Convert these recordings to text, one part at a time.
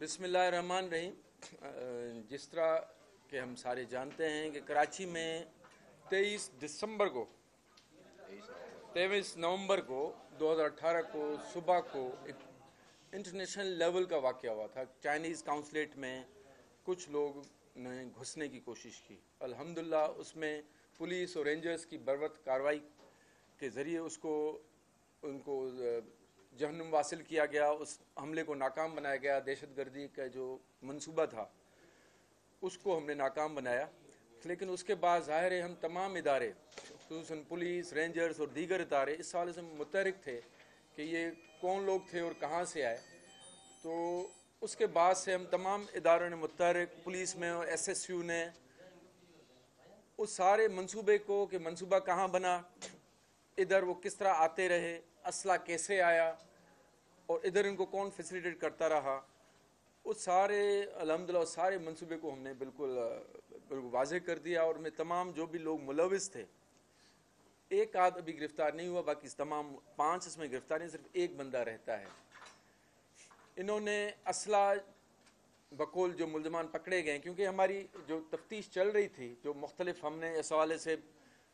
बिस्मिल्लाहिर्रहमानिर्रहीम। जिस तरह कि हम सारे जानते हैं कि कराची में 23 नवंबर को 2018 को सुबह को एक इंटरनेशनल लेवल का वाक़या हुआ था। चाइनीज़ काउंसलेट में कुछ लोग ने घुसने की कोशिश की। अल्हम्दुलिल्लाह उसमें पुलिस और रेंजर्स की बर्वक्त कार्रवाई के ज़रिए उनको जहन्नुम वासिल किया गया। उस हमले को नाकाम बनाया गया। दहशतगर्दी का जो मंसूबा था उसको हमने नाकाम बनाया। लेकिन उसके बाद ज़ाहिर है हम तमाम इदारे, खुसूसन पुलिस, रेंजर्स और दीगर इदारे इस सवाल से मुतहरिक थे कि ये कौन लोग थे और कहाँ से आए। तो उसके बाद से हम तमाम इदारों ने मुतहरिक, पुलिस में और SSU ने उस सारे मंसूबे को कि मंसूबा कहाँ बना, इधर वो किस तरह आते रहे, असला कैसे आया और इधर इनको कौन फैसिलिटेट करता रहा, उस सारे अल्हम्दुलिल्लाह सारे मंसूबे को हमने बिल्कुल वाज़ेह कर दिया। और में तमाम जो भी लोग मुलविस थे, एक आध अभी गिरफ्तार नहीं हुआ, बाकी तमाम 5 इसमें गिरफ्तार नहीं, सिर्फ एक बंदा रहता है। इन्होंने असला बकौल जो मुल्ज़मान पकड़े गए, क्योंकि हमारी जो तफ्तीश चल रही थी, जो मुख्तलिफ हमने इस हवाले से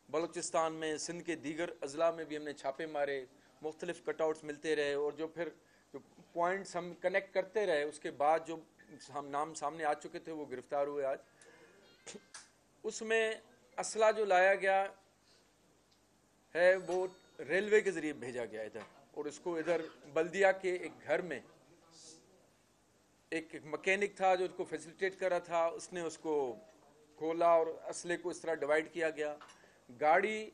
बलूचिस्तान में, सिंध के दीगर अजला में भी हमने छापे मारे, मुख्तलिफ कटआउट्स मिलते रहे और जो पॉइंट्स हम कनेक्ट करते रहे, उसके बाद जो हम नाम सामने आ चुके थे वो गिरफ्तार हुए आज। उसमें असला जो लाया गया है वो रेलवे के ज़रिए भेजा गया इधर, और इसको इधर बल्दिया के एक घर में एक मैकेनिक था जो उसको फैसिलिटेट कर रहा था, उसने उसको खोला और असले को इस तरह डिवाइड किया गया। गाड़ी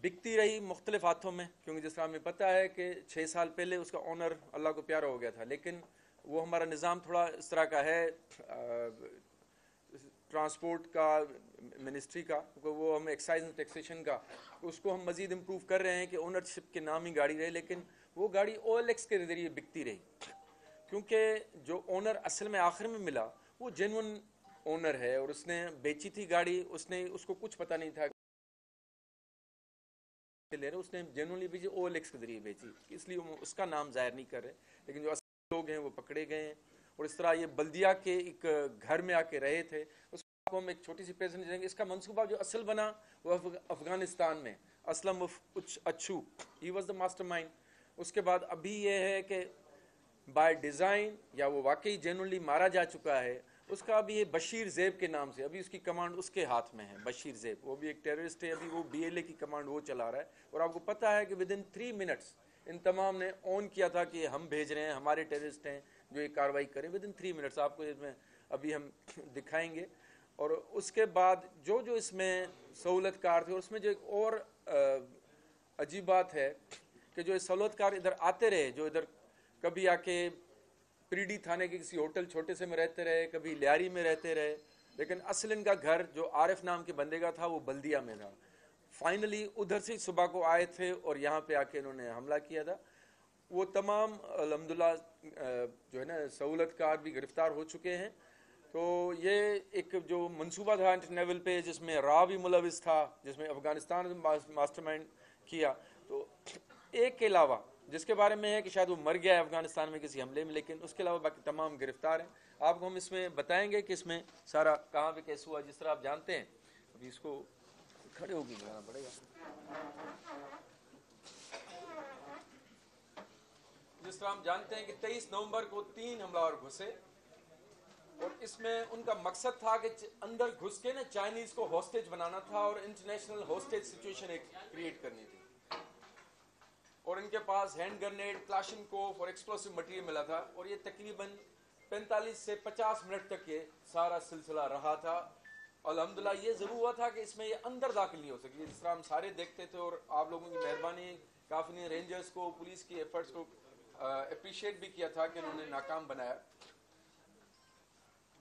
बिकती रही मुख्तलिफ हाथों में, क्योंकि जिस तरह हमें पता है कि 6 साल पहले उसका ऑनर अल्लाह को प्यारा हो गया था। लेकिन वो हमारा निज़ाम थोड़ा इस तरह का है ट्रांसपोर्ट का, मिनिस्ट्री का, वो हम एक्साइज एंड टैक्सेशन का, उसको हम मज़ीद इम्प्रूव कर रहे हैं कि ओनरशिप के नाम ही गाड़ी रहे। लेकिन वो गाड़ी OLX के ज़रिए बिकती रही, क्योंकि जो ओनर असल में आखिर में मिला वो जेन्युइन ओनर है और उसने बेची थी गाड़ी, उसको कुछ पता नहीं था ले रहे, उसने जेन्युइनली बेची, OLX के जरिए बेची, इसलिए उसका नाम जाहिर नहीं कर रहे। लेकिन जो असल लोग हैं वो पकड़े गए हैं। और इस तरह ये बल्दिया के एक घर में आके रहे थे। उसको हम एक छोटी सी प्रेजेंट देंगे। इसका मंसूबा जो असल बना वो अफगानिस्तान में असलम अच्छू, ही वॉज द मास्टरमाइंड। उसके बाद अभी ये है कि बाय डिज़ाइन या वो वाकई जेन्युइनली मारा जा चुका है, उसका अभी ये बशीर ज़ेब के नाम से अभी उसकी कमांड उसके हाथ में है। बशीर ज़ेब वो भी एक टेररिस्ट है, अभी वो BLA की कमांड वो चला रहा है। और आपको पता है कि विदिन 3 मिनट्स इन तमाम ने ऑन किया था कि हम भेज रहे हैं, हमारे टेररिस्ट हैं जो ये कार्रवाई करें। विदिन 3 मिनट्स आपको इसमें अभी हम दिखाएंगे। और उसके बाद जो जो इसमें सहूलतकार थे, और उसमें जो एक और अजीब बात है कि जो सहूलतकार इधर आते रहे, जो इधर कभी आके प्रीडी थाने के किसी होटल छोटे से में रहते रहे, कभी लियारी में रहते रहे, लेकिन असल इनका घर जो आरिफ नाम के बंदे का था वो बल्दिया में था। फाइनली उधर से सुबह को आए थे और यहाँ पे आके इन्होंने हमला किया था। वो तमाम अल्हम्दुलिल्लाह जो है ना सहूलतकार भी गिरफ्तार हो चुके हैं। तो ये एक जो मंसूबा था इंटरनेवल पे, जिसमें रा भी मुलविस था, जिसमें अफगानिस्तान मास्टरमाइंड किया। तो एक के अलावा जिसके बारे में है कि शायद वो मर गया है अफगानिस्तान में किसी हमले में, लेकिन उसके अलावा बाकी तमाम गिरफ्तार हैं। आपको हम इसमें बताएंगे कि इसमें सारा कहाँ पे कैसे हुआ। जिस तरह आप जानते हैं, अभी इसको खड़े होकर बनाना पड़ेगा। जिस तरह हम जानते हैं कि 23 नवंबर को 3 हमलावर घुसे, और इसमें उनका मकसद था कि अंदर घुस के ना चाइनीज को हॉस्टेज बनाना था और इंटरनेशनल हॉस्टेज सिचुएशन एक क्रिएट करनी थी। और इनके पास हैंड ग्रेनेड, क्लाशनकोफ और एक्सप्लोसिव मटेरियल मिला था। और ये तकरीबन 45 से 50 मिनट तक ये सारा सिलसिला रहा था। अल्हम्दुलिल्लाह ये ज़रूर हुआ था कि इसमें ये अंदर दाखिल नहीं हो सकी, जिस तरह हम सारे देखते थे। और आप लोगों की मेहरबानी, काफ़ी ने रेंजर्स को, पुलिस की एफर्ट्स को अप्रिशिएट भी किया था कि उन्होंने नाकाम बनाया।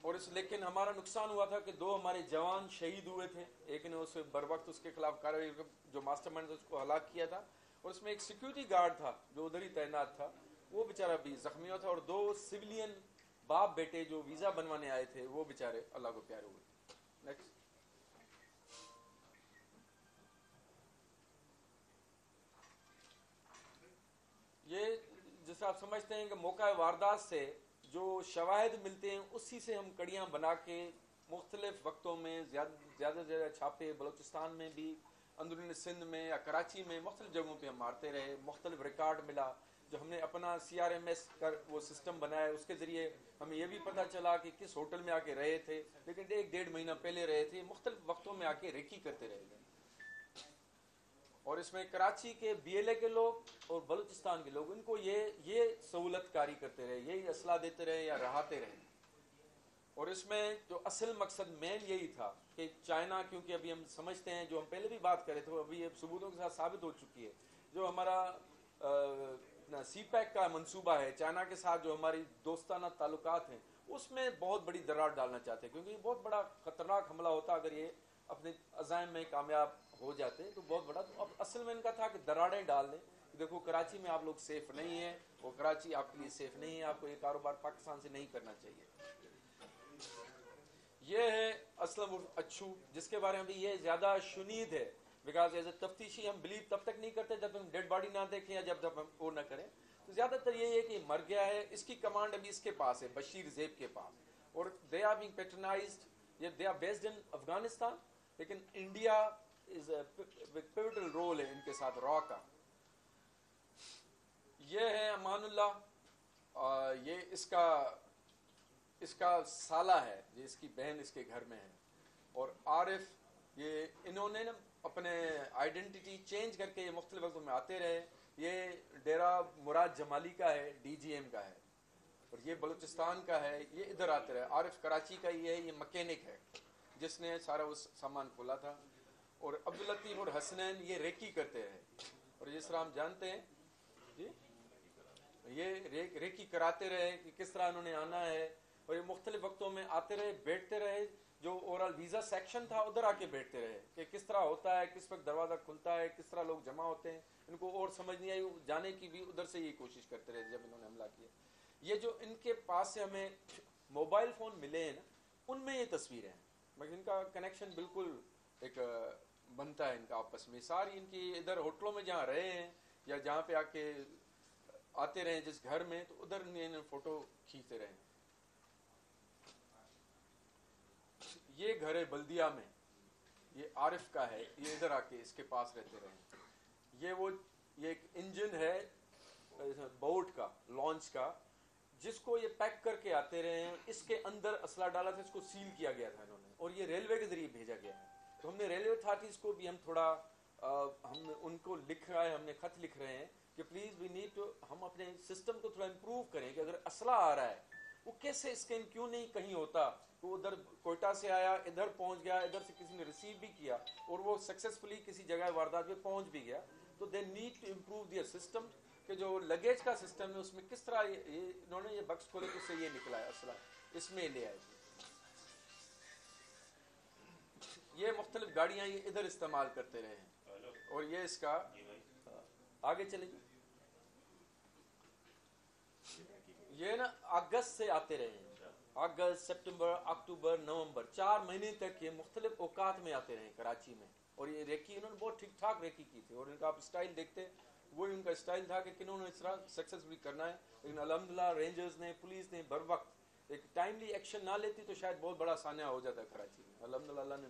और लेकिन हमारा नुकसान हुआ था कि 2 हमारे जवान शहीद हुए थे। एक ने उसे बर वक्त उसके खिलाफ कार्रवाई, जो मास्टरमाइंड उसको हलाक किया था। और उसमें एक सिक्योरिटी गार्ड था जो उधर ही तैनात था, वो बेचारा भी जख्मी हुआ था। और 2 सिविलियन बाप बेटे जो वीज़ा बनवाने आए थे वो बेचारे अल्लाह को प्यारे हुए। नेक्स्ट। ये जैसे आप समझते हैं कि मौका वारदात से جو شواہد ملتے ہیں اسی سے ہم کڑیاں بنا کے مختلف وقتوں میں زیادہ سے زیادہ چھاپے بلوچستان میں بھی، اندرون سندھ میں یا کراچی میں مختلف جگہوں پہ ہم مارتے رہے، مختلف ریکارڈ ملا، جو ہم نے اپنا CRMS کر وہ سسٹم بنایا، اس کے ذریعے ہمیں یہ بھی پتہ چلا کہ کس ہوٹل میں آ کے رہے تھے، لیکن 1-1.5 مہینہ پہلے رہے تھے، مختلف وقتوں میں آ کے ریکی کرتے رہے تھے. اور اس میں کراچی کے BLA کے لوگ اور بلوچستان کے لوگ ان کو یہ سہولت کاری کرتے رہے، یہی اسلحہ دیتے رہے یا رہاتے رہے. اور اس میں جو اصل مقصد مین یہی تھا کہ چائنا، کیونکہ ابھی ہم سمجھتے ہیں، جو ہم پہلے بھی بات کرے تھے، ابھی یہ ثبوتوں کے ساتھ ثابت ہو چکی ہے، جو ہمارا CPEC کا منصوبہ ہے چائنا کے ساتھ، جو ہماری دوستانہ تعلقات ہیں، اس میں بہت بڑی دراڑ ڈالنا چاہتے ہیں، کیونکہ یہ بہت بڑا خطرناک حملہ ہوتا اگر یہ اپنے عزائم میں کامیاب ہو جاتے تو بہت بڑا. تو اب اصل میں ان کا تھا کہ دراڑیں ڈال دیں کہ دیکھو کراچی میں آپ لوگ سیف نہیں ہیں، وہ کراچی آپ کے لیے سیف نہیں ہے، آپ کو یہ کاروبار پاکستان سے نہیں کرنا چاہیے. یہ ہے اسلم عرف اچھو، جس کے بارے میں بھی یہ زیادہ شنید ہے، بیکاز ایز اے تفتیشی ہم بلیو تب تک نہیں کرتے جب تک ہم ڈیڈ باڈی نہ دیکھیں یا جب تک ہم وہ نہ کریں. تو زیادہ تر یہ ہے کہ مر گیا ہے، اس کی کمانڈ ابھی اس کے پاس ہے، بشیر زیب کے پاس، اور they are being patronized, they are based in Afghanistan, لیکن India is a pivotal role ہے ان کے ساتھ را کا. یہ ہے امان اللہ، یہ اس کا سالہ ہے، یہ اس کی بہن اس کے گھر میں ہے. اور عارف، یہ انہوں نے نا اپنے آئیڈینٹی چینج کر کے یہ مختلف وقتوں میں آتے رہے. یہ ڈیرہ مراد جمالی کا ہے، DGM کا ہے، اور یہ بلوچستان کا ہے، یہ ادھر آتے رہے. عارف کراچی کا یہ ہے، یہ مکینک ہے جس نے سارا وہ سامان کھولا تھا. اور عبداللطیف اور حسنین یہ ریکی کرتے رہے، اور جس طرح ہم جانتے ہیں جی یہ ریکی کراتے رہے کہ کس طرح انہوں نے آنا ہے، اور یہ مختلف وقتوں میں آتے رہے، بیٹھتے رہے، جو اوورال ویزا سیکشن تھا ادھر آ کے بیٹھتے رہے کہ کس طرح ہوتا ہے، کس وقت دروازہ کھلتا ہے، کس طرح لوگ جمع ہوتے ہیں. ان کو اور سمجھ نہیں آئی، جانے کی بھی ادھر سے یہ کوشش کرتے رہے جب انہوں نے حملہ کیا. یہ جو ان کے پاس سے ہمیں موبائل فون ملے ہیں نا، ان میں یہ تصویریں ہیں، مگر ان کا کنیکشن بالکل ایک بنتا ہے ان کا آپس میں. ساری ان کی ادھر ہوٹلوں میں جہاں رہے ہیں یا جہاں پہ آ کے آتے رہے جس گھر میں، تو ادھر فوٹو کھینچتے رہے. یہ گھر ہے بلدیہ میں، یہ عارف کا ہے، یہ ادھر آ کے اس کے پاس رہتے رہے. یہ ایک انجن ہے بوٹ کا، لانچ کا، جس کو یہ پیک کر کے آتے رہے ہیں. اس کے اندر اسلحہ ڈالا تھا، اس کو سیل کیا گیا تھا انہوں نے، اور یہ ریلوے کے ذریعے بھیجا گیا ہے. تو ہم نے ریلوے اتھارٹیز کو بھی ہم تھوڑا ہم ان کو لکھ رہا ہے، ہم نے خط لکھ رہے ہیں کہ پلیز وی نیڈ ٹو، ہم اپنے سسٹم کو تھوڑا امپروو کریں کہ اگر اسلحہ آ رہا ہے وہ کیسے اسکین کیوں نہیں کہیں ہوتا، وہ ادھر کوئٹہ سے آیا، ادھر پہنچ گیا، ادھر سے کسی نے ریسیو بھی کیا اور وہ سکسیسفلی کسی جگہ واردات پہ پہنچ بھی گیا. تو they need to improve their system کہ جو لگیج کا سسٹم ہے اس میں کس طرح انہوں نے یہ بکس کھولے تو اس سے یہ نکلا ہے اسلحہ، اس میں لے آئے. یہ مختلف گاڑیاں یہ ادھر استعمال کرتے رہے ہیں. اور یہ اس کا آگے چلے گی، یہ نا اگست سے آتے رہے ہیں، اگست، سپٹمبر، اکتوبر، نومبر، 4 مہینے تک یہ مختلف اوقات میں آتے رہے کراچی میں. اور یہ ریکی انہوں نے بہت ٹھیک ٹھاک ریکی کی تھی، اور ان کا آپ اسٹائل دیکھتے وہی ان کا اسٹائل تھا کہ کنہوں نے اس طرح سکسیسفلی کرنا ہے. لیکن الحمدللہ رینجرز نے، پولیس نے بر وقت ایک ٹائملی ایکشن نہ لیتی تو شاید بہت بڑا سانحہ ہو جاتا ہے کراچی میں. الحمدللہ اللہ نے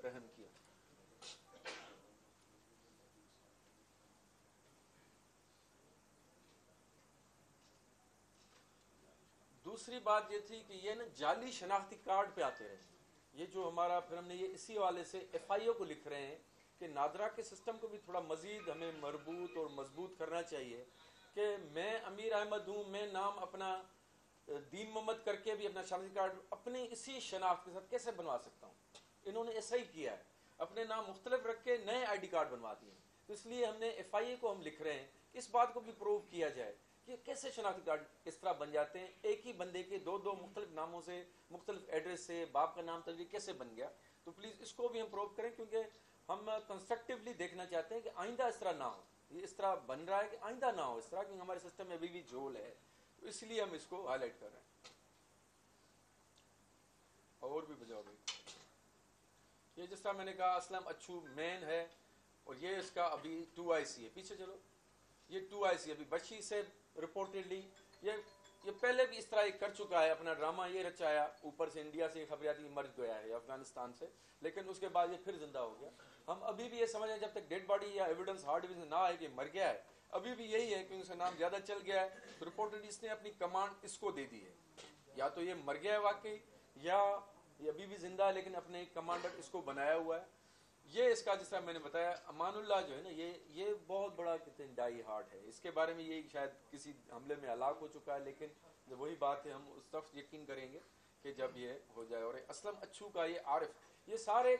رحم کیا. دوسری بات یہ تھی کہ یہ نا جعلی شناختی کارڈ پہ آتے رہے. یہ جو ہمارا، پھر ہم نے یہ اسی حوالے سے FIO کو لکھ رہے ہیں کہ نادرا کے سسٹم کو بھی تھوڑا مزید ہمیں مربوط اور مضبوط کرنا چاہیے کہ میں امیر احمد ہوں، میں نام اپنا دین محمد کر کے بھی اپنا شناختی کارڈ اپنی اسی شناخت کے ساتھ کیسے بنوا سکتا ہوں. انہوں نے ایسا ہی کیا ہے، اپنے نام مختلف رکھ کے نئے ID کارڈ بنوا دیے. تو اس لیے ہم نے FIA کو ہم لکھ رہے ہیں اس بات کو بھی پروو کیا جائے کہ کیسے شناختی کارڈ اس طرح بن جاتے ہیں، ایک ہی بندے کے دو مختلف ناموں سے، مختلف ایڈریس سے، باپ کا نام تجویز کیسے بن گیا. تو پلیز اس کو بھی ہم پروو کریں، کیونکہ ہم کنسٹرکٹیولی دیکھنا چاہتے ہیں کہ آئندہ اس طرح نہ ہو. یہ اس طرح بن رہا ہے کہ آئندہ نہ ہو اس طرح، کیونکہ ہمارے سسٹم میں ابھی بھی جھول ہے. تو اس لیے ہم اس کو ہائی لائٹ کر رہے ہیں. اور بھی بجاؤ بھائی. یہ جس طرح میں نے کہا اسلم اچھو مین ہے، اور یہ اس کا ابھی 2IC ہے. پیچھے چلو، یہ 2IC ابھی بشی سے رپورٹڈلی یہ पहले भी इस तरह कर चुका है, अपना ड्रामा ये रचाया, ऊपर से इंडिया से खबर आती मर गया है अफगानिस्तान से, लेकिन उसके बाद ये फिर जिंदा हो गया। हम अभी भी ये समझें जब तक डेड बॉडी या एविडेंस हार्ड एविडेंस ना आए कि मर गया है, अभी भी यही है कि उसका नाम ज्यादा चल गया है, तो रिपोर्टेड इसने अपनी कमांड इसको दे दी है, या तो ये मर गया है वाकई, या ये अभी भी जिंदा है लेकिन अपने कमांडर इसको बनाया हुआ है। ये इसका जिस तरह मैंने बताया, अमानुल्लाह जो है ना, ये बहुत बड़ा कितने डाई हार्ट है, इसके बारे में ये शायद किसी हमले में हलाक हो चुका है, लेकिन वही बात है, हम उस तरफ यकीन करेंगे कि जब ये हो जाए। और असलम अच्छू का ये आरिफ, ये सारे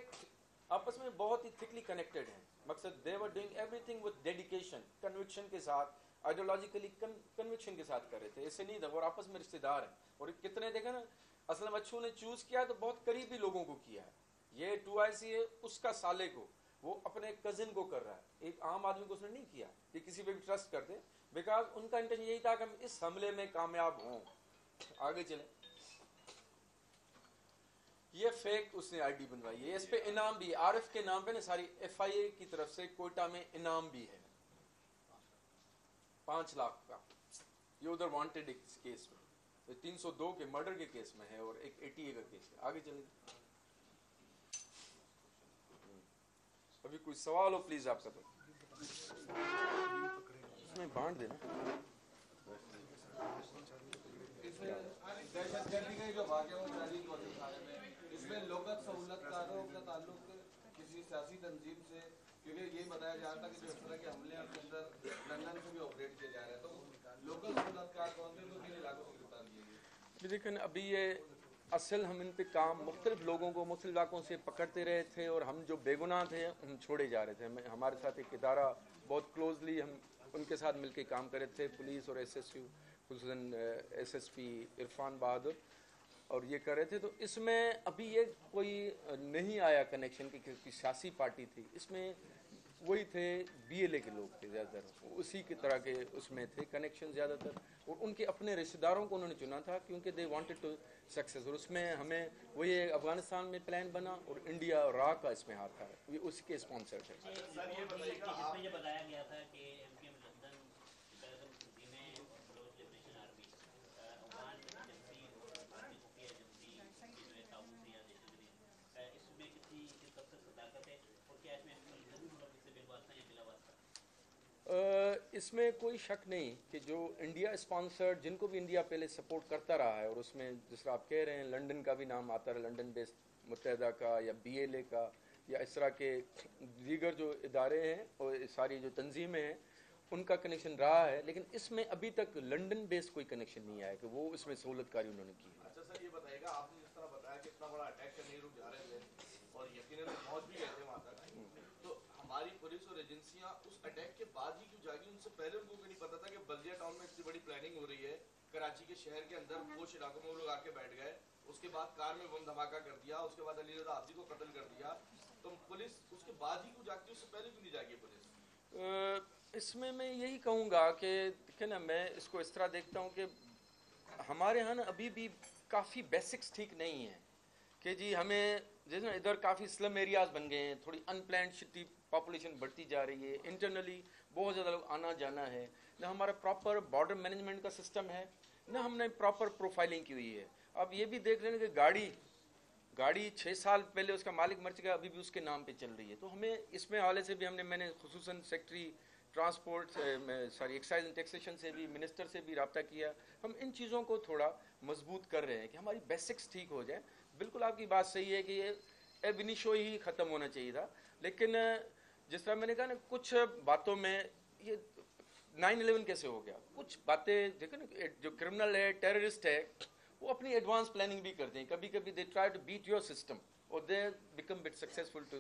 आपस में बहुत ही थिकली कनेक्टेड हैं। मकसद they were doing everything with dedication, conviction के साथ, आइडियोलॉजिकली कन्विक्शन के साथ कर रहे थे, इससे नहीं था, और आपस में रिश्तेदार हैं। और कितने देखे ना, असलम अच्छू ने चूज किया तो बहुत करीबी लोगों को किया है। ये 2IC है, उसका साले को, वो अपने कजिन को कर रहा है, एक आम आदमी को उसने नहीं किया कि किसी पे भी ट्रस्ट करते, बिकॉज उनका इंटेंशन यही था कि हम इस हमले में कामयाब हों, आगे चले। ये फेक उसने आईडी बनवाई है, इस पे इनाम भी है, आरिफ के नाम पे ना सारी FIA की तरफ से कोयटा में इनाम भी है 5 लाख का। ये उधर वांटेड केस में, 302 के मर्डर के केस में है, और एक ATA का केस है। आगे चले, अभी कोई सवाल हो प्लीज आपका, तो इसमें बांट देना। दहशतगर्दी का जो वाक़या हुआ नाजीर कॉलेज थाने में, इसमें लोकल सहूलतकारों का ताल्लुक किसी सियासी तंजीम से, क्योंकि ये बताया जा रहा था कि जो इस तरह के हमले आपके अंदर लंदन से भी ऑपरेट किए जा रहे हैं, तो लोकल सहूलतकार कौन थे, तो किन इलाकों से गिरफ्तार किए गए? लेकिन अभी ये असल हम इन पे काम मुख्तलिफ लोगों को मुख्तलिफ इलाकों से पकड़ते रहे थे, और हम जो बेगुनाह थे हम छोड़े जा रहे थे। हमारे साथ एक इदारा बहुत क्लोजली हम उनके साथ मिलकर काम कर रहे थे, पुलिस और SSU, खुसूसन SSP इरफान बहादुर, और ये कर रहे थे। तो इसमें अभी ये कोई नहीं आया कनेक्शन की सियासी पार्टी थी, इसमें वही थे BLA के लोग थे ज़्यादातर, उसी की तरह के उसमें थे कनेक्शन ज़्यादातर, और उनके अपने रिश्तेदारों को उन्होंने चुना था क्योंकि दे वांटेड टू सक्सेस। और उसमें हमें वही अफगानिस्तान में प्लान बना, और इंडिया और राह का इसमें हाथ था, ये उसके स्पॉन्सर थे। जिसमें ये बताया गया था कि MKM लंदन में रोज लिबरेशन आर्मी अफगान एजेंसी और भारतीय खुफिया एजेंसी जो है ताबूत या दहशतगर्दी, इसमें कितनी किस हद तक सदाकत है, और क्या इसमें इससे बेवास्ता या बिला वास्ता? इसमें कोई शक नहीं कि जो इंडिया स्पॉन्सर्ड, जिनको भी इंडिया पहले सपोर्ट करता रहा है, और उसमें जिस तरह आप कह रहे हैं लंदन का भी नाम आता है, लंदन बेस्ड मुत्तहदा का या BLA का, या इस तरह के दीगर जो इदारे हैं और सारी जो तंजीमें हैं, उनका कनेक्शन रहा है। लेकिन इसमें अभी तक लंदन बेस्ड कोई कनेक्शन नहीं आया कि वो इसमें सहूलतकारी उन्होंने की है। अच्छा सर, ये बताइएगा, आपने जिस तरह बताया कि इतना बड़ा अटैक करने लोग जा रहे थे और यकीनन पहुंच भी गए थे वहाँ तक, तो हमारी पुलिस और एजेंसियां उस अटैक के बाद ही क्यों जागी? उनसे पहले उनको नहीं पता था कि बल्दिया टाउन में इतनी बड़ी प्लानिंग हो रही है, कराची के शहर के अंदर कुछ इलाकों में वो लोग आके बैठ गए, उसके बाद कार में बम धमाका कर दिया, उसके बाद अली रज़ा हाफिज़ को कत्ल कर दिया, तो पुलिस उसके बाद ही क्यों जागती, उससे पहले क्यों नहीं जागी पुलिस? इसमें मैं यही कहूँगा कि देखिए ना, मैं इसको इस तरह देखता हूँ कि हमारे यहाँ ना अभी भी काफ़ी बेसिक्स ठीक नहीं है कि जी हमें, जैसे ना इधर काफ़ी स्लम एरियाज बन गए हैं, थोड़ी अनप्लान्ड सिटी पॉपुलेशन बढ़ती जा रही है, इंटरनली बहुत ज़्यादा लोग आना जाना है, ना हमारा प्रॉपर बॉर्डर मैनेजमेंट का सिस्टम है, ना हमने प्रॉपर प्रोफाइलिंग की हुई है। अब ये भी देख रहे हैं कि गाड़ी 6 साल पहले उसका मालिक मर चुका, अभी भी उसके नाम पे चल रही है। तो हमें इसमें हवाले से भी मैंने खुसूसन secretary transport excise and taxation से भी, मिनिस्टर से भी रब्ता किया। हम इन चीज़ों को थोड़ा मजबूत कर रहे हैं कि हमारी बेसिक्स ठीक हो जाए। बिल्कुल आपकी बात सही है कि ये एब इनिशो ही ख़त्म होना चाहिए था, लेकिन जिस तरह मैंने कहा ना, कुछ बातों में ये 9/11 कैसे हो गया, कुछ बातें देखो ना, जो क्रिमिनल है, टेररिस्ट है, वो अपनी एडवांस प्लानिंग भी करते हैं, कभी कभी they try to beat your system और they become bit successful to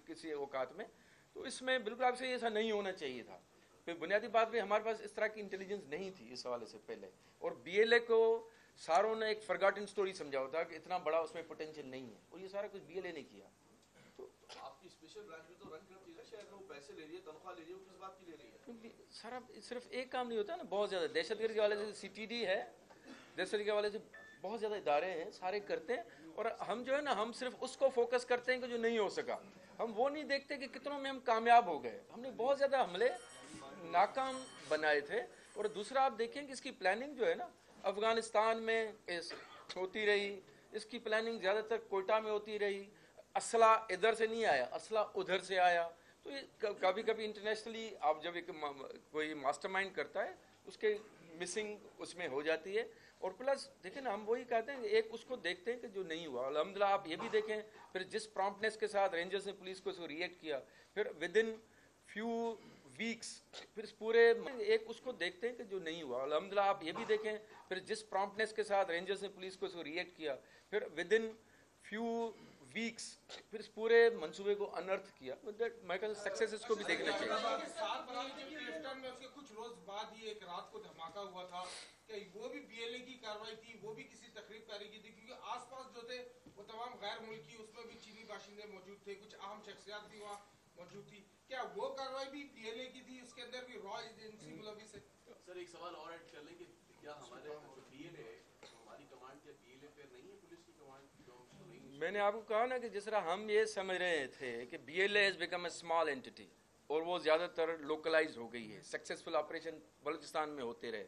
किसी औकात में। तो इसमें बिल्कुल आपसे ऐसा नहीं होना चाहिए था। फिर बुनियादी बात भी हमारे पास इस तरह की इंटेलिजेंस नहीं थी इस हवाले से पहले, और BLA को सारों ने एक फॉरगॉटन स्टोरी समझा होता कि इतना बड़ा उसमें पोटेंशियल नहीं है, और ये सारा कुछ BLA ने किया। तो आपकी स्पेशल ब्रांच में तो रन करती है, शायद वो पैसे ले रही है, तनख्वाह ले रही है, वो किस बात की ले रही है? क्योंकि सारा सिर्फ एक काम नहीं होता ना, बहुत ज़्यादा दहशतगर्दी के हवाले से CTD है, दहशतगर्दी के हवाले से बहुत ज़्यादा इदारे हैं, सारे करते हैं, और हम जो है ना, हम सिर्फ उसको फोकस करते हैं कि जो नहीं हो सका, हम वो नहीं देखते कि कितनों में हम कामयाब हो गए। हमने बहुत ज़्यादा हमले नाकाम बनाए थे। और दूसरा आप देखें कि इसकी प्लानिंग जो है ना, अफ़गानिस्तान में होती रही, इसकी प्लानिंग ज़्यादातर कोयटा में होती रही, असला इधर से नहीं आया, असला उधर से आया। तो ये कभी कभी इंटरनेशनली आप जब एक कोई मास्टरमाइंड करता है उसके मिसिंग उसमें हो जाती है। और प्लस देखिए ना, हम वही कहते हैं, एक उसको देखते हैं कि जो नहीं हुआ। अल्हम्दुलिल्लाह आप ये भी देखें, फिर जिस प्रॉम्प्टनेस के साथ रेंजर्स ने पुलिस को रिएक्ट किया, फिर विद इन फ्यू वीक्स, फिर पूरे एक उसको देखते हैं कि जो नहीं हुआ। अल्हम्दुलिल्लाह आप ये भी देखें, फिर जिस प्रॉम्प्टनेस के साथ रेंजर्स ने पुलिस को रिएक्ट किया, फिर विद इन फ्यू वीक्स, फिर इस पूरे मंसूबे को अनर्थ किया। मैं कहता हूँ सक्सेस को भी देखना चाहिए। उसके कुछ रोज बाद ही एक रात को धमाका हुआ था कि वो भी बीएलए की कार्रवाई थी, वो भी किसी तकरीबकारी की थी, क्योंकि आसपास जो थे वो तमाम गैर मुल्की, उसमें भी चीनी बाशिंदे मौजूद थे, कुछ अहम शख्सियात भी वहाँ मौजूद थी। क्या वो कार्रवाई भी बीएलए की थी? उसके अंदर भी रॉ एजेंसी मुलविस है? सर एक सवाल और ऐड कर लें कि क्या हमारे बीएलए, हमारी कमांड क्या बीएलए पे नहीं है, पुलिस की कमांड? मैंने आपको कहा ना कि जिस तरह हम ये समझ रहे थे कि BLA has become a small entity और वो ज़्यादातर लोकलाइज हो गई है, सक्सेसफुल ऑपरेशन बलूचिस्तान में होते रहे,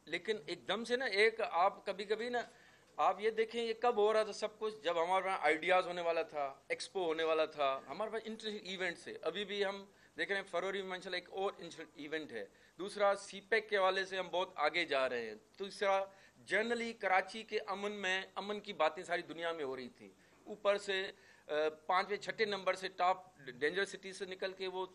लेकिन एकदम से ना एक आप कभी कभी ना आप ये देखें ये कब हो रहा था सब कुछ, जब हमारे पास आइडियाज़ होने वाला था, एक्सपो होने वाला था, हमारे पास इंटरनेशनल इवेंट से अभी भी हम देख रहे हैं फरवरी में माशाल्लाह एक और इंटरनेशनल इवेंट है। दूसरा सीपेक के हवाले से हम बहुत आगे जा रहे हैं। तीसरा जनरली कराची के अमन की बातें सारी दुनिया में हो रही थी। ऊपर से 5वें 6ठे नंबर से टॉप डेंजर सिटी से निकल के वो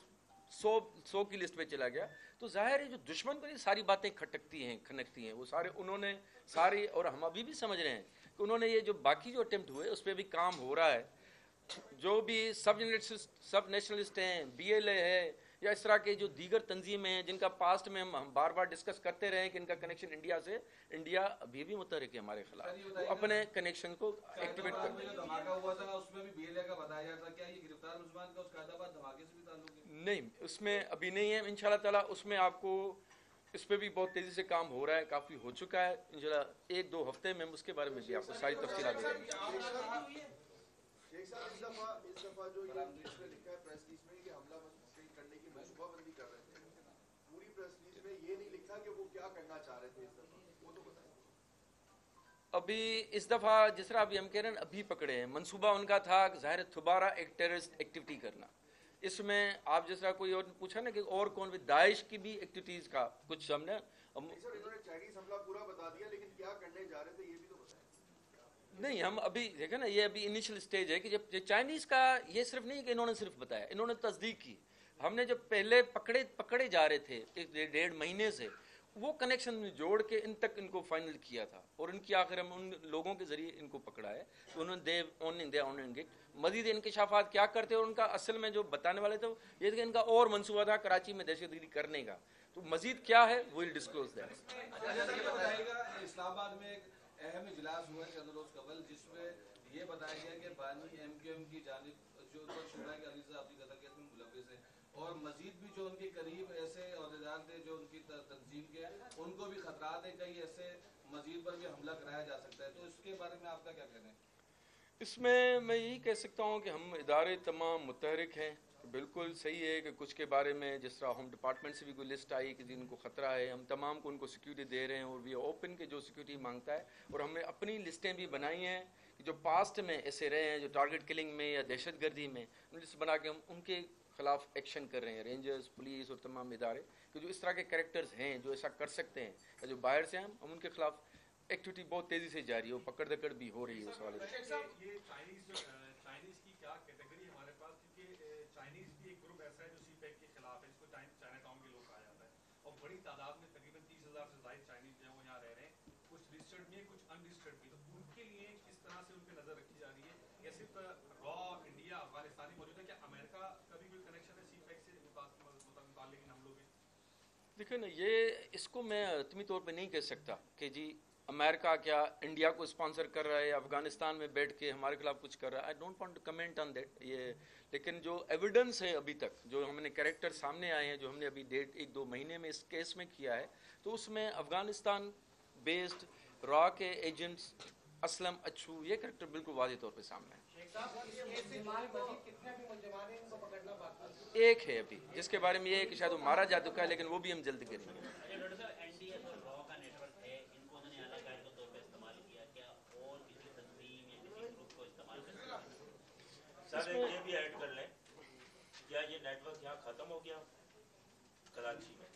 100 की लिस्ट में चला गया। तो जाहिर है जो दुश्मन को ये सारी बातें खनकती हैं वो सारे उन्होंने सारी, और हम अभी भी समझ रहे हैं कि उन्होंने ये जो बाकी जो अटेम्प्ट हुए उस पर भी काम हो रहा है। जो भी सब नेशनलिस्ट हैं, बीएलए है या इस तरह के जो दीगर तंजीमें हैं जिनका पास्ट में हम बार बार डिस्कस करते रहे कि इनका कनेक्शन इंडिया से, इंडिया अभी भी मुतहरिक है हमारे खिलाफ, वो अपने कनेक्शन को एक्टिवेट कर। धमाका हुआ था उसमें भी बीएलए का बताया जा रहा था, क्या ये गिरफ्तार मुसलमान का उस कायदाबाद धमाके से भी ताल्लुक है? नहीं, उसमें अभी नहीं है। इंशाल्लाह ताला उसमें आपको इस पर भी बहुत तेज़ी से काम हो रहा है, काफ़ी हो चुका है। इंशाल्लाह 1-2 हफ्ते में हम उसके बारे में भी आपको सारी तफसीलात देंगे। इस दफा जो ये इसमें लिखा है प्रेस रिलीज में कि हमला करने की मनसूबाबंदी कर रहे थे, पूरी प्रेस रिलीज में ये नहीं लिखा कि वो क्या करना चाह रहे थे इस दफा, वो तो बताएं। अभी इस दफ़ा जिस तरह अभी हम कह रहे हैं अभी पकड़े हैं, मंसूबा उनका था ज़ाहिर दोबारा एक टेररिस्ट एक्टिविटी करना। इसमें आप जिस तरह कोई और पूछा ना कि और कौन भी दाइश की भी एक्टिविटीज़ का कुछ हमने सर इन्होंने चाइनीज हमला पूरा बता दिया, लेकिन क्या करने जा रहे थे ये भी तो बताएं। नहीं, हम अभी देखें ना, ये अभी इनिशियल स्टेज है कि जब चाइनीज़ का ये सिर्फ नहीं कि इन्होंने सिर्फ बताया, इन्होंने तस्दीक की। हमने जब पहले पकड़े जा रहे थे 1-1.5 महीने से, वो कनेक्शन में जोड़ के इन तक इनको फाइनल किया था और इनकी आखिर हम उन लोगों के जरिए इनको पकड़ा है। तो उन्होंने मजीद इंकशाफात क्या करते, और उनका असल में जो बताने वाले थे ये कि इनका और मंसूबा था कराची में दहशतगर्दी करने का। तो मजीद क्या है वो विल डिस्क्लोज दैट। इस्लामाबाद में एक अहम इजलास हुआ चंद रोज कबल, जिसमें ये बताया गया कि बानी एमक्यूएम की जानिब जो शुरा के अली साहब की कतल केस में मुलविस है, और मजीद भी जो उनके करीब ऐसे अहदेदार थे जो उनकी तंजीम के, उनको भी खतरात है कहीं ऐसे मजीद पर भी हमला कराया जा सकता है। तो इसके बारे में आपका क्या कहना है? इसमें मैं यही कह सकता हूँ कि हम इदारे तमाम मुतहरिक हैं। बिल्कुल सही है कि कुछ के बारे में जिस तरह होम डिपार्टमेंट से भी कोई लिस्ट आई कि जिनको ख़तरा है, हम तमाम को उनको सिक्योरिटी दे रहे हैं और वी ओपन के जो सिक्योरिटी मांगता है। और हमने अपनी लिस्टें भी बनाई हैं कि जो पास्ट में ऐसे रहे हैं जो टारगेट किलिंग में या दहशतगर्दी में, लिस्ट बना के हम उनके खिलाफ एक्शन कर रहे हैं, रेंजर्स, पुलिस और तमाम इदारे कि जो इस तरह के कैरेक्टर्स हैं जो ऐसा कर सकते हैं या जो बाहर से हैं, हम उनके खिलाफ एक्टिविटी बहुत तेज़ी से जारी है, पकड़ दकड़ भी हो रही है उस वाले। ये चाइनीज की क्या कैटेगरी हमारे पास, क्योंकि चाइनीज भी एक ग्रुप ऐसा है जो सीपेक के खिलाफ है, इसको चाइना टाउन के लोग कहा जाता है, और बड़ी तादाद में तकरीबन 30,000 से ज़ायद चाइनीज जो है वो यहाँ रह रहे हैं, कुछ रजिस्टर्ड भी है कुछ अनरजिस्टर्ड भी। तो उनके लिए किस तरह से उन पर नज़र रखी जा रही है, या सिर्फ रॉ इंडिया अफगानिस्तानी मौजूद है, क्या अमेरिका का भी कोई कनेक्शन है सीपेक से मुतालिक इन हमलों के? देखिए ना, ये इसको मैं अतमी तौर पे नहीं कह सकता कि जी अमेरिका क्या इंडिया को स्पॉन्सर कर रहा है, अफगानिस्तान में बैठ के हमारे खिलाफ कुछ कर रहा है। I don't want to comment on that. ये लेकिन जो एविडेंस है अभी तक, जो हमने कैरेक्टर सामने आए हैं, जो हमने अभी 1-2 महीने में इस केस में किया है, तो उसमें अफगानिस्तान बेस्ड रॉ के एजेंट्स असलम अच्छू ये कैरेक्टर बिल्कुल वाज़ेह तौर पे सामने है। एक है अभी जिसके बारे में ये है कि शायद वो मारा जा चुका है, लेकिन वो भी हम जल्द करेंगे। सर एक ये भी ऐड कर लें, क्या ये नेटवर्क यहाँ खत्म हो गया कराची में?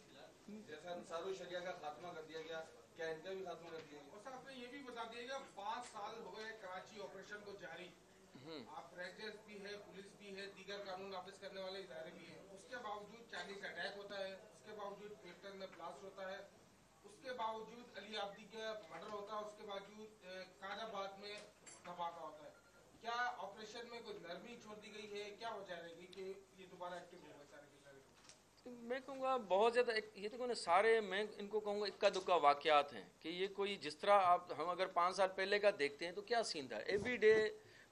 जैसा अंसारुल शरिया का खात्मा कर दिया गया, क्या इनका भी खात्मा कर दिया गया? और सर आपने ये भी बता दिएगा 5 साल हो गए कराची ऑपरेशन को जारी, आप रेंजर्स भी है, पुलिस भी है, दीगर कानून नाफिज करने वाले इदारे भी हैं, उसके बावजूद चाइनीज अटैक होता है, उसके बावजूद ट्विटर में ब्लास्ट होता है, उसके बावजूद अली आब्दी का मर्डर होता है, उसके बावजूद कादाबाद में धमाका होता है। क्या ऑपरेशन में कोई नरमी छोड़ दी गई है, क्या वजह रहेगी कि ये दोबारा एक्टिव होगा सारे के सारे? मैं कहूँगा बहुत ज़्यादा ये तो सारे, मैं इनको कहूँगा इक्का दुक्का वाक़यात हैं कि ये कोई जिस तरह हम अगर 5 साल पहले का देखते हैं तो क्या सीन था, एवरी डे,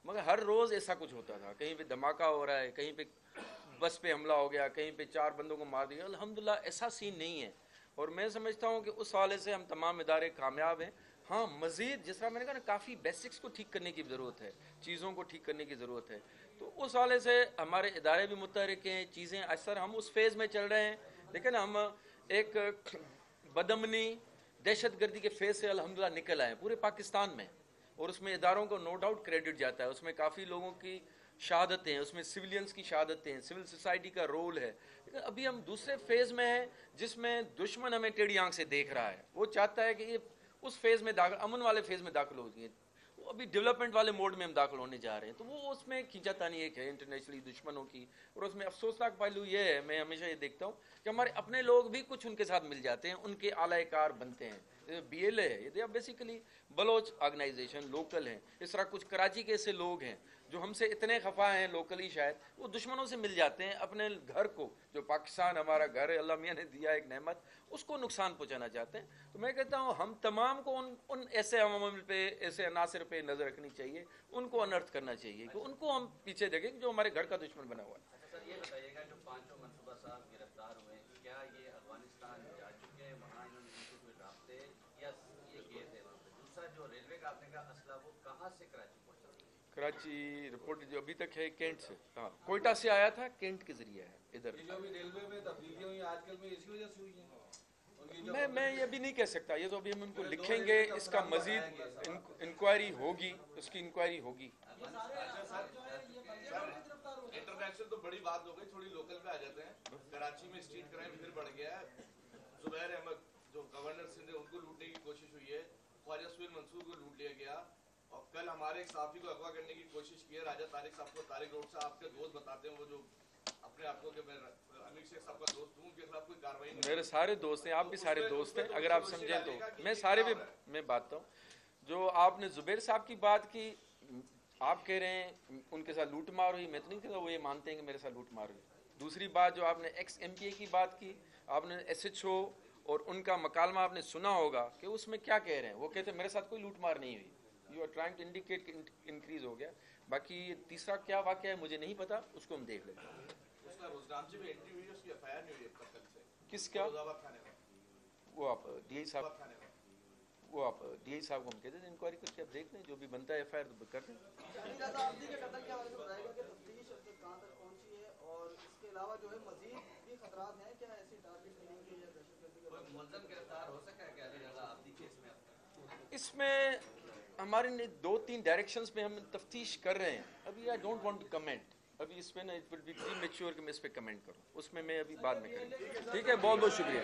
मगर हर रोज़ ऐसा कुछ होता था, कहीं पे धमाका हो रहा है, कहीं पे बस पे हमला हो गया, कहीं पे 4 बंदों को मार दिया। अल्हम्दुलिल्लाह ऐसा सीन नहीं है, और मैं समझता हूँ कि उस हवाले से हम तमाम इदारे कामयाब हैं। हाँ, मज़ीद जिस तरह मैंने कहा ना, काफ़ी बेसिक्स को ठीक करने की ज़रूरत है, चीज़ों को ठीक करने की ज़रूरत है, तो उस हवाले से हमारे इदारे भी मुतहरिक हैं, चीज़ें अक्सर हम उस फेज़ में चल रहे हैं, लेकिन हम एक बदमनी दहशतगर्दी के फेज़ से अल्हम्दुलिल्लाह निकल आए पूरे पाकिस्तान में, और उसमें इदारों को नो डाउट क्रेडिट जाता है, उसमें काफ़ी लोगों की शहादतें हैं, उसमें सिविलियंस की शहादतें हैं, सिविल सोसाइटी का रोल है। लेकिन अभी हम दूसरे फेज़ में हैं जिसमें दुश्मन हमें टेढ़ी आंख से देख रहा है, वो चाहता है कि ये उस फेज़ में अमन वाले फेज़ में दाखिल हो गए, अभी डेवलपमेंट वाले मोड में हम दाखिल होने जा रहे हैं, तो वो उसमें खींचातानी एक है इंटरनेशनली दुश्मनों की। और उसमें अफसोसनाक पहलू ये है, मैं हमेशा ये देखता हूँ कि हमारे अपने लोग भी कुछ उनके साथ मिल जाते हैं, उनके आलाकार बनते हैं। BLA है ये, बेसिकली बलोच ऑर्गेनाइजेशन लोकल हैं, इस तरह कुछ कराची के ऐसे लोग हैं जो हमसे इतने खफा हैं लोकली, शायद वो दुश्मनों से मिल जाते हैं, अपने घर को, जो पाकिस्तान हमारा घर है, अल्लाह मियाँ ने दिया एक नेमत, उसको नुकसान पहुंचाना चाहते हैं। तो मैं कहता हूँ हम तमाम को उन ऐसे अवामिल पे, ऐसे अनासर पे नज़र रखनी चाहिए, उनको अनर्थ करना चाहिए कि उनको हम पीछे देखें जो हमारे घर का दुश्मन बना हुआ है। अच्छा सर, ये बताइएगा जो 5 मनसूबा साहब गिरफ्तार हुए, क्या ये अफगानिस्तान जा चुके हैं, वहाँ इन्होंने इनसे कोई राब्ते या ये गए थे वहाँ पे? दूसरा, जो रेलवे का आपने का असला, वो कहाँ से कराची पहुँचा? कराची रिपोर्ट जो अभी तक है कैंट से, हाँ कोयटा से आया था, कैंट के जरिए है इधर। ये जो अभी रेलवे में तब्दीलियां हुई आजकल में, इसी वजह से हुई है? मैं ये भी नहीं कह सकता, ये तो अभी हम उनको लिखेंगे, इसका मजीद इंक्वायरी होगी, उसकी इंक्वायरी होगी। इंटरनेशनल तो बड़ी बात हो गई, थोड़ी लोकल पे आ जाते हैं। कराची में स्ट्रीट क्राइम फिर बढ़ गया है। जुबैर अहमद जो गवर्नर सिंध है, उनको लूटने की कोशिश हुई है, ख्वाजा सुहेल मंसूर को लूट लिया गया, और कल हमारे एक साथी को अगवा करने की कोशिश की है। राजा तारिक साहब को, तारिक रोड से आपके दोस्त बताते हैं, वो जो अपने आप को, मैं अमीर शेख साहब का दोस्त हूँ, उनके खिलाफ कोई कार्रवाई नहीं। मेरे सारे दोस्त हैं, आप भी सारे दोस्त हैं, अगर आप समझें तो मैं सारे भी मैं बात हूँ। जो आपने जुबैर साहब की बात की, आप कह रहे हैं उनके साथ लूट मार हुई, मैं तो नहीं कहता वो ये मानते हैं कि मेरे साथ लूट मार हुई। दूसरी बात, जो आपने ex-MPA की बात की, आपने SHO और उनका मकालमा आपने सुना होगा कि उसमें क्या कह रहे हैं, वो कहते हैं मेरे साथ कोई लूट मार नहीं हुई। You are trying to indicate increase हो गया। बाकी तीसरा क्या वाक़या है मुझे नहीं पता, उसको हम देख लेते हैं। उसका रोजगामची में एंट्री हुई है, उसकी FIR नहीं हुई है कल से। किसका? फिरोजाबाद थाने में। वो आप DI साहब थाने में। वो आप DI साहब को हम कहते हैं इंक्वायरी करके आप देख लें, जो भी बनता है FIR कर दें। और इसके अलावा जो है मजीद भी खतरात हैं क्या, ऐसी टारगेट मिलेंगे या दहशतगर्दी का? मुलज़म गिरफ्तार हो सका है क्या अली रज़ा आब्दी केस में अब तक? इसमें हमारे 2-3 डायरेक्शंस में हम तफ्तीश कर रहे हैं, अभी I don't want to comment, अभी इसमें ना इट विल बी प्रीमेच्योर कि मैं इस पे कमेंट करूं, उसमें मैं अभी बाद में करूंगा। ठीक है, बहुत बहुत शुक्रिया।